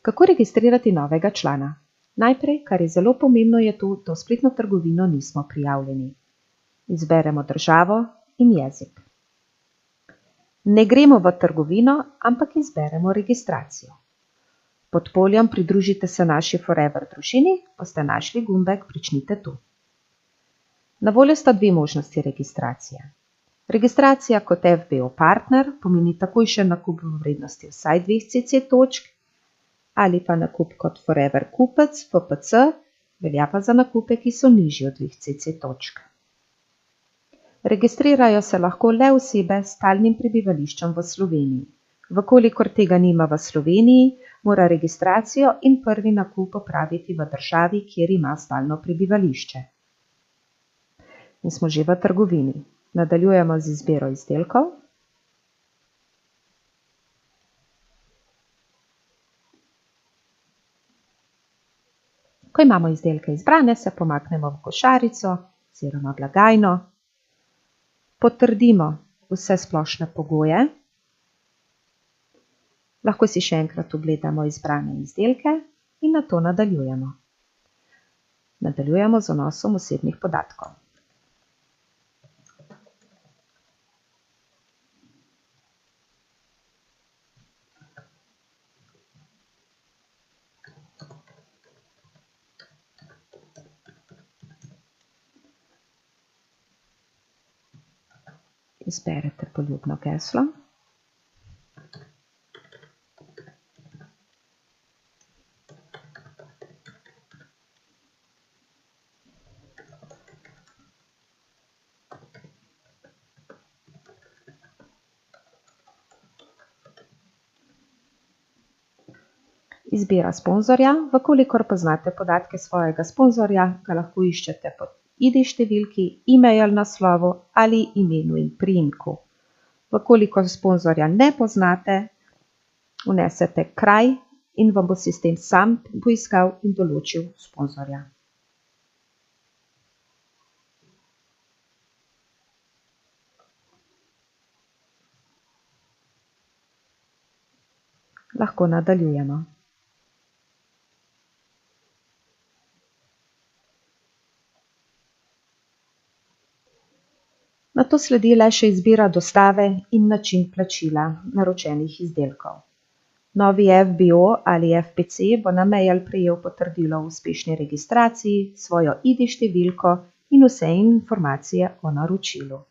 Kako registrirati novega člana? Najprej, kar je zelo pomembno, je to, da v spletno trgovino nismo prijavljeni. Izberemo državo in jezik. Ne gremo v trgovino, ampak izberemo registracijo. Pod poljem Pridružite se naši Forever družini, boste našli gumbek Pričnite tu. Na voljo sta dve možnosti registracije. Registracija kot FBO partner pomeni takojšen nakup v vrednosti vsaj 2 CC točk ali pa nakup kot Forever kupec FPC, velja pa za nakupe, ki so nižji od 2 CC točk. Registrirajo se lahko le osebe s stalnim prebivališčem v Sloveniji. Vkolikor tega nima v Sloveniji, mora registracijo in prvi nakup opraviti v državi, kjer ima stalno prebivališče. In smo že v trgovini. Nadaljujemo z izbiro izdelkov. Ko imamo izdelke izbrane, se pomaknemo v košarico oziroma blagajno. Potrdimo vse splošne pogoje. Lahko si še enkrat ogledamo izbrane izdelke in nato nadaljujemo. Nadaljujemo z vnosom osebnih podatkov. Izberete poljubno geslo. Izbira sponzorja. Vkolikor poznate podatke svojega sponzorja, ga lahko iščete pod ID številki, e-mail naslovu ali imenu in priimku. Vkolikor sponzorja ne poznate, vnesete kraj in vam bo sistem sam poiskal in določil sponzorja. Lahko nadaljujemo. Nato sledi le še izbira dostave in način plačila naročenih izdelkov. Novi FBO ali FPC bo na mail prejel potrdilo o uspešni registraciji, svojo ID številko in vse informacije o naročilu.